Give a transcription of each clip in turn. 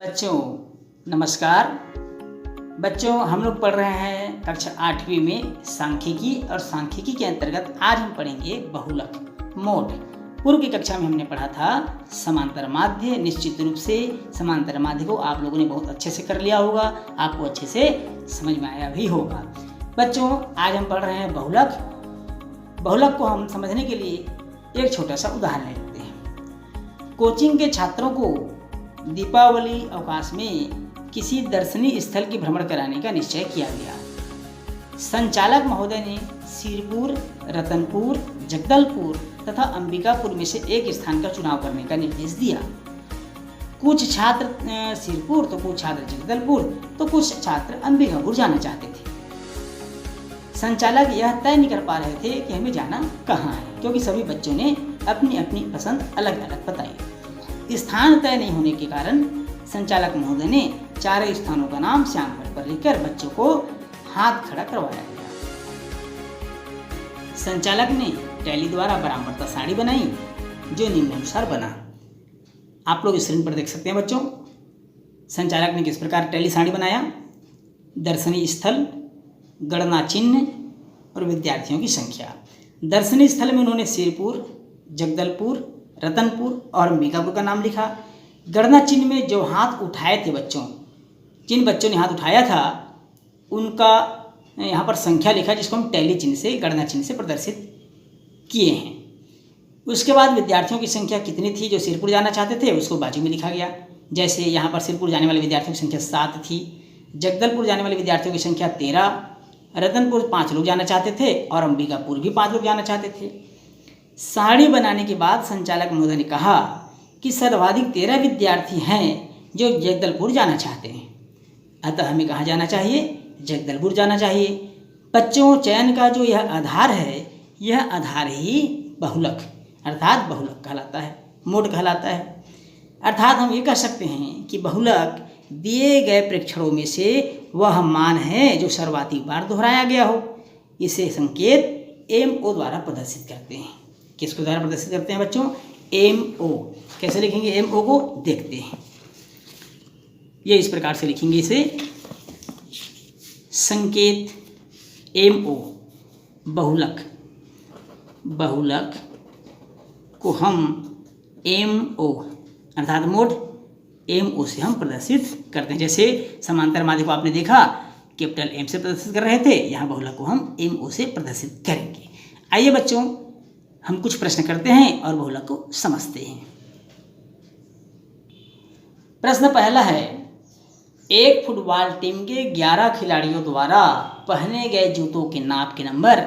बच्चों नमस्कार। बच्चों हम लोग पढ़ रहे हैं कक्षा 8वीं में सांख्यिकी और सांख्यिकी के अंतर्गत आज हम पढ़ेंगे बहुलक मोड। पूर्व की कक्षा में हमने पढ़ा था समांतर माध्य। निश्चित रूप से समांतर माध्य को आप लोगों ने बहुत अच्छे से कर लिया होगा, आपको अच्छे से समझ में आया भी होगा। बच्चों आज हम पढ़ रहे हैं बहुलक। बहुलक को हम समझने के लिए एक छोटा सा उदाहरण लेते हैं। कोचिंग के छात्रों को दीपावली अवकाश में किसी दर्शनीय स्थल की भ्रमण कराने का निश्चय किया गया। संचालक महोदय ने सिरपुर, रतनपुर, जगदलपुर तथा अंबिकापुर में से एक स्थान का चुनाव करने का निर्देश दिया। कुछ छात्र सिरपुर तो कुछ छात्र जगदलपुर तो कुछ छात्र अंबिकापुर जाना चाहते थे। संचालक यह तय नहीं कर पा रहे थे कि हमें जाना कहाँ है, क्योंकि सभी बच्चों ने अपनी अपनी पसंद अलग अलग बताई। स्थान तय नहीं होने के कारण संचालक महोदय ने चारों स्थानों का नाम श्याम पट्ट पर लिखकर बच्चों को हाथ खड़ा करवाया गया। संचालक ने टैली द्वारा बराबरता सारणी बनाई जो निम्नानुसार बना। आप लोग स्क्रीन पर देख सकते हैं बच्चों। संचालक ने किस प्रकार टैली सारणी बनाया? दर्शनीय स्थल, गणना चिन्ह और विद्यार्थियों की संख्या। दर्शनीय स्थल में उन्होंने सिरपुर, जगदलपुर, रतनपुर और अंबिकापुर का नाम लिखा। गणना चिन्ह में जो हाथ उठाए थे बच्चों, जिन बच्चों ने हाथ उठाया था उनका यहाँ पर संख्या लिखा, जिसको हम टैली चिन्ह से, गणना चिन्ह से प्रदर्शित किए हैं। उसके बाद विद्यार्थियों की संख्या कितनी थी जो सिरपुर जाना चाहते थे उसको बाजू में लिखा गया। जैसे यहाँ पर सिरपुर जाने वाले विद्यार्थियों की संख्या 7 थी, जगदलपुर जाने वाले विद्यार्थियों की संख्या 13, रतनपुर 5 लोग जाना चाहते थे और अंबिकापुर भी 5 लोग जाना चाहते थे। सारणी बनाने के बाद संचालक महोदय ने कहा कि सर्वाधिक 13 विद्यार्थी हैं जो जगदलपुर जाना चाहते हैं, अतः हमें कहाँ जाना चाहिए? जगदलपुर जाना चाहिए। बच्चों चयन का जो यह आधार है, यह आधार ही बहुलक अर्थात बहुलक कहलाता है, मोड कहलाता है। अर्थात हम ये कह सकते हैं कि बहुलक दिए गए प्रेक्षणों में से वह मान है जो सर्वाधिक बार दोहराया गया हो। इसे संकेत MO द्वारा प्रदर्शित करते हैं। किसको द्वारा प्रदर्शित करते हैं बच्चों? MO। कैसे लिखेंगे MO को? देखते हैं। ये इस प्रकार से लिखेंगे इसे, संकेत MO बहुलक। बहुलक को हम MO अर्थात मोड MO से हम प्रदर्शित करते हैं। जैसे समांतर माध्य को आपने देखा कैपिटल M से प्रदर्शित कर रहे थे, यहाँ बहुलक को हम MO से प्रदर्शित करेंगे। आइए बच्चों हम कुछ प्रश्न करते हैं और बहुलक को समझते हैं। प्रश्न पहला है, एक फुटबॉल टीम के 11 खिलाड़ियों द्वारा पहने गए जूतों के नाप के नंबर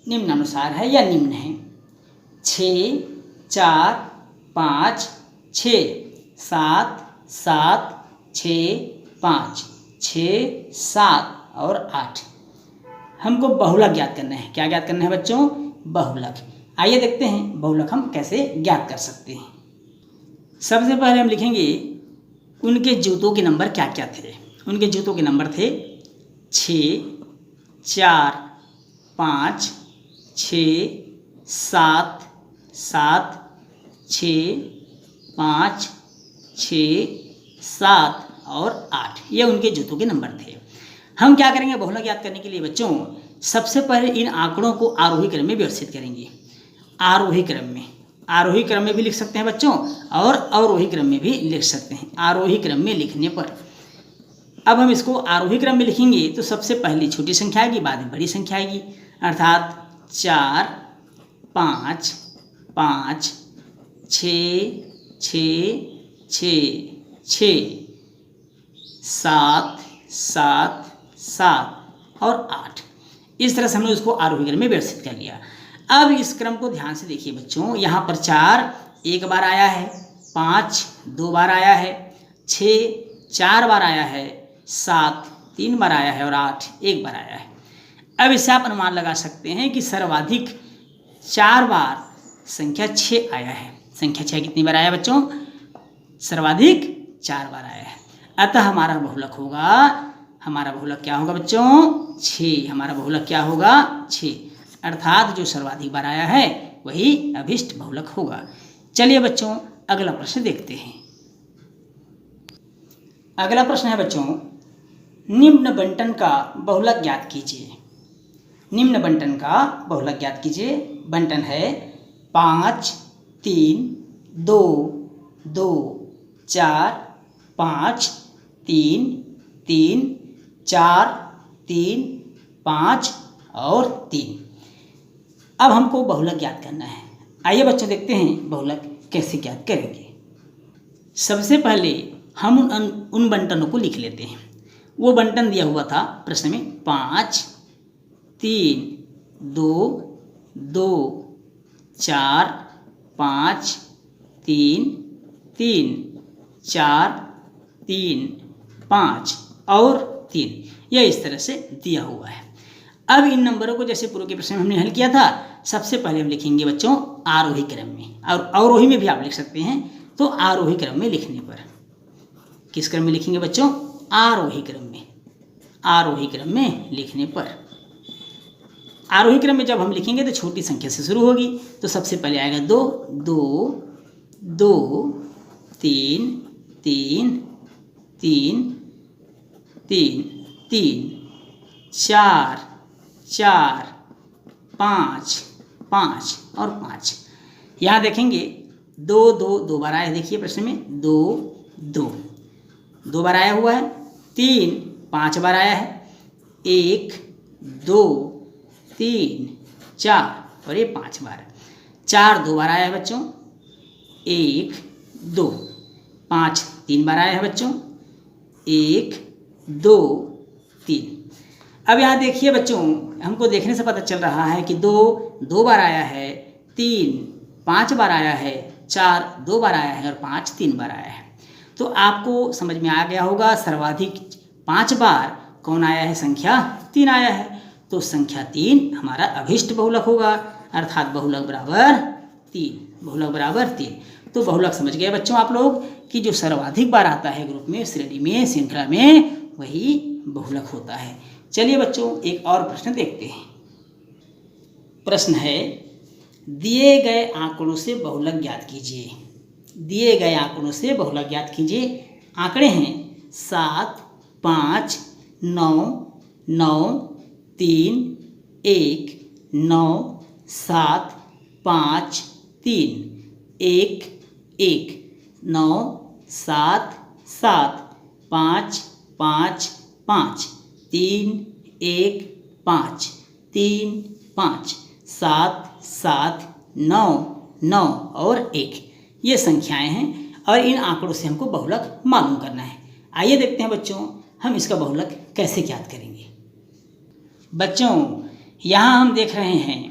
निम्नानुसार है या निम्न है? 6, 4, 5, 6, 7, 7, 6, 5, 6, 7 और 8। हमको बहुलक ज्ञात करना है। क्या ज्ञात करना है बच्चों? बहुलक। आइए देखते हैं बहुलक हम कैसे ज्ञात कर सकते हैं। सबसे पहले हम लिखेंगे उनके जूतों के नंबर क्या क्या थे। उनके जूतों के नंबर थे 6, 4, 5, 6, 7, 7, 6, 5, 6, 7 और 8। ये उनके जूतों के नंबर थे। हम क्या करेंगे बहुलक याद करने के लिए बच्चों? सबसे पहले इन आंकड़ों को आरोही क्रम में व्यवस्थित करेंगे। आरोही क्रम में भी लिख सकते हैं बच्चों और अवरोही क्रम में भी लिख सकते हैं। आरोही क्रम में लिखने पर अब हम इसको आरोही क्रम में लिखेंगे तो सबसे पहले छोटी संख्या आएगी, बाद में बड़ी संख्या आएगी। अर्थात 4, 5, 5, 6, 6, 6, 6, 7, 7, 7 और 8। इस तरह से हमने उसको आरोही क्रम में व्यवस्थित कर लिया। अब इस क्रम को ध्यान से देखिए बच्चों। यहाँ पर 4 एक बार आया है, 5 2 बार आया है, 6 4 बार आया है, 7 3 बार आया है और 8 1 बार आया है। अब इससे आप अनुमान लगा सकते हैं कि सर्वाधिक 4 बार संख्या 6 आया है। संख्या 6 कितनी बार आया बच्चों? सर्वाधिक 4 बार आया है। अतः हमारा बहुलक क्या होगा बच्चों? 6। हमारा बहुलक क्या होगा? 6। अर्थात जो सर्वाधिक बार आया है वही अभिष्ट बहुलक होगा। चलिए बच्चों अगला प्रश्न देखते हैं। अगला प्रश्न है बच्चों, निम्न बंटन का बहुलक ज्ञात कीजिए। निम्न बंटन का बहुलक ज्ञात कीजिए। बंटन है 5 3 2 2 4 5 3 3 4 3 5 और 3। अब हमको बहुलक ज्ञात करना है। आइए बच्चों देखते हैं बहुलक कैसे ज्ञात करेंगे। सबसे पहले हम उन बंटनों को लिख लेते हैं। वो बंटन दिया हुआ था प्रश्न में 5 3 2 2 4 5 3 3 4 3 5 और 3, यह इस तरह से दिया हुआ है। अब इन नंबरों को जैसे पूर्व के प्रश्न में हमने हल किया था, सबसे पहले हम लिखेंगे बच्चों आरोही क्रम में, और अवरोही में भी आप लिख सकते हैं। तो आरोही क्रम में लिखने पर, किस क्रम में लिखेंगे बच्चों? आरोही क्रम में। आरोही क्रम में लिखने पर, आरोही क्रम में जब हम लिखेंगे तो छोटी संख्या से शुरू होगी। तो सबसे पहले आएगा 2 2 2 3 3 3 3 3 4 4 5 5 और 5। यहाँ देखेंगे 2 2 2 बार आया है। देखिए प्रश्न में 2 2 2 बार आया हुआ है। 3 5 बार आया है। 1 2 3 4 और ये 5 बार। 4 2 बार आया है बच्चों। 1 2 5 3 बार आया है बच्चों। 1 2 3। अब यहाँ देखिए बच्चों, हमको देखने से पता चल रहा है कि 2 2 बार आया है, 3 5 बार आया है, 4 2 बार आया है और 5 3 बार आया है। तो आपको समझ में आ गया होगा सर्वाधिक 5 बार कौन आया है? संख्या 3 आया है। तो संख्या 3 हमारा अभिष्ट बहुलक होगा, अर्थात बहुलक बराबर 3। बहुलक बराबर 3। तो बहुलक समझ गए बच्चों आप लोग कि जो सर्वाधिक बार आता है ग्रुप में, श्रेणी में, श्रृंखला में, वही बहुलक होता है। चलिए बच्चों एक और प्रश्न देखते हैं। प्रश्न है, दिए गए आंकड़ों से बहुलक ज्ञात कीजिए। दिए गए आंकड़ों से बहुलक ज्ञात कीजिए। आंकड़े हैं 7 5 9 9 3 1 9 7 5 3 1 1 9 7 7 5 5 5 3 1 5 3 5 7 7 9 9 और 1, ये संख्याएं हैं और इन आंकड़ों से हमको बहुलक मालूम करना है। आइए देखते हैं बच्चों हम इसका बहुलक कैसे ज्ञात करेंगे। बच्चों यहाँ हम देख रहे हैं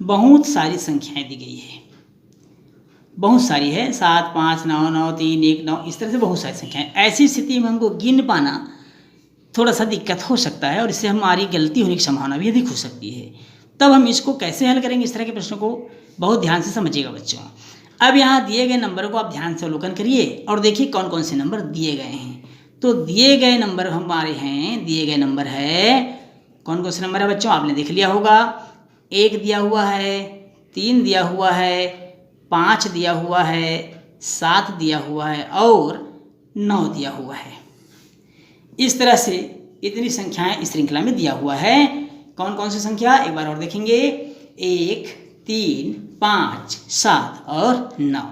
बहुत सारी संख्याएं दी गई है, बहुत सारी है, 7 5 9 9 3 1 9, इस तरह से बहुत सारी संख्याएं। ऐसी स्थिति में हमको गिन पाना थोड़ा सा दिक्कत हो सकता है और इससे हमारी गलती होने की संभावना भी अधिक हो सकती है। तब हम इसको कैसे हल करेंगे? इस तरह के प्रश्नों को बहुत ध्यान से समझिएगा बच्चों। अब यहाँ दिए गए नंबरों को आप ध्यान से अवलोकन करिए और देखिए कौन कौन से नंबर दिए गए हैं। तो दिए गए नंबर हमारे हैं, दिए गए नंबर है, कौन कौन से नंबर है बच्चों? आपने देख लिया होगा। 1 दिया हुआ है, 3 दिया हुआ है, 5 दिया हुआ है, 7 दिया हुआ है और 9 दिया हुआ है। इस तरह से इतनी संख्याएं इस श्रृंखला में दिया हुआ है। कौन कौन सी संख्या एक बार और देखेंगे? 1 3 5 7 और 9।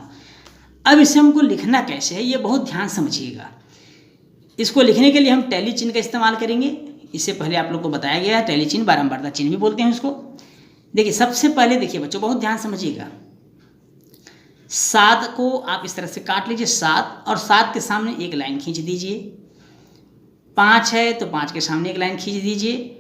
अब इसे हमको लिखना कैसे है ये बहुत ध्यान समझिएगा। इसको लिखने के लिए हम टैली चिन्ह का इस्तेमाल करेंगे। इससे पहले आप लोग को बताया गया है, टैली चिन्ह, बारंबारता चिन्ह भी बोलते हैं उसको। देखिए सबसे पहले देखिए बच्चों बहुत ध्यान समझिएगा। 7 को आप इस तरह से काट लीजिए 7 और 7 के सामने एक लाइन खींच दीजिए। 5 है तो 5 के सामने एक लाइन खींच दीजिए।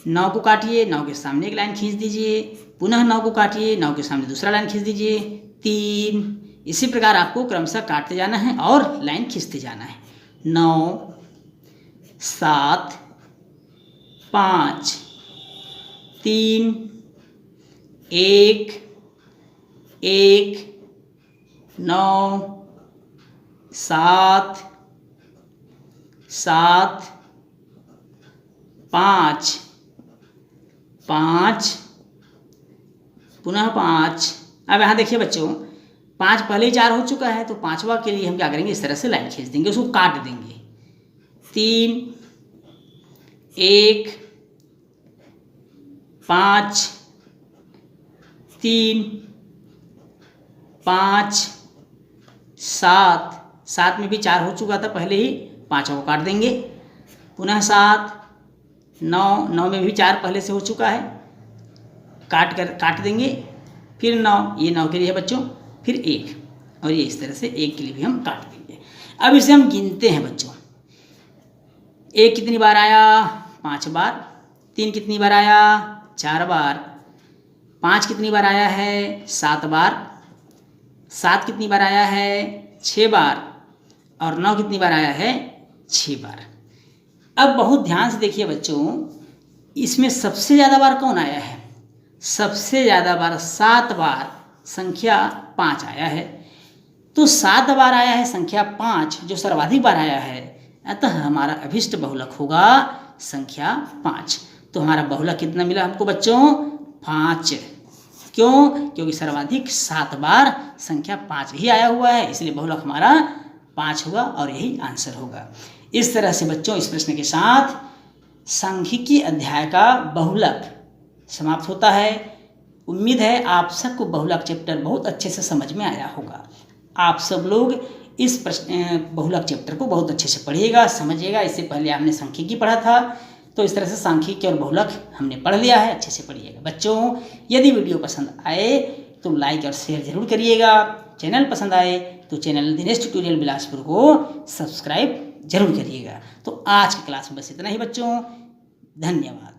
9 को काटिए, 9 के सामने एक लाइन खींच दीजिए। पुनः 9 को काटिए, 9 के सामने दूसरा लाइन खींच दीजिए। 3, इसी प्रकार आपको क्रमशः काटते जाना है और लाइन खींचते जाना है। 9 7 5 3 1 1 9 7 7 5 5 पुनः 5। अब यहाँ देखिए बच्चों 5 पहले ही 4 हो चुका है तो 5वां के लिए हम क्या करेंगे? इस तरह से लाइन खींच देंगे, उसको काट देंगे। 3, 1, 5, 3, 5, 7, 7 में भी 4 हो चुका था पहले ही, 5 को काट देंगे, पुनः 7, 9, 9 में भी 4 पहले से हो चुका है, काट देंगे, फिर 9, ये 9 के लिए है बच्चों, फिर 1, और ये इस तरह से 1 के लिए भी हम काट देंगे। अब इसे हम गिनते हैं बच्चों। 1 कितनी बार आया? 5 बार। 3 कितनी बार आया? 4 बार। 5 कितनी बार आया है? 7 बार। 7 कितनी बार आया है? 6 बार। और 9 कितनी बार आया है? 6 बार। अब बहुत ध्यान से देखिए बच्चों, इसमें सबसे ज़्यादा बार कौन आया है? सबसे ज़्यादा बार 7 बार संख्या 5 आया है। तो 7 बार आया है संख्या 5, जो सर्वाधिक बार आया है, अतः हमारा अभिष्ट बहुलक होगा संख्या 5। तो हमारा बहुलक कितना मिला हमको बच्चों? 5। क्यों? क्योंकि सर्वाधिक 7 बार संख्या 5 ही आया हुआ है, इसलिए बहुलक हमारा 5 होगा और यही आंसर होगा। इस तरह से बच्चों इस प्रश्न के साथ सांख्यिकी अध्याय का बहुलक समाप्त होता है। उम्मीद है आप सबको बहुलक चैप्टर बहुत अच्छे से समझ में आया होगा। आप सब लोग इस बहुलक चैप्टर को बहुत अच्छे से पढ़िएगा, समझिएगा। इससे पहले आपने सांख्यिकी पढ़ा था, तो इस तरह से सांख्यिकी और बहुलक हमने पढ़ लिया है, अच्छे से पढ़िएगा। बच्चों यदि वीडियो पसंद आए तो लाइक और शेयर जरूर करिएगा। चैनल पसंद आए तो चैनल दिनेश ट्यूटोरियल बिलासपुर को सब्सक्राइब जरूर करिएगा। तो आज की क्लास में बस इतना ही बच्चों, धन्यवाद।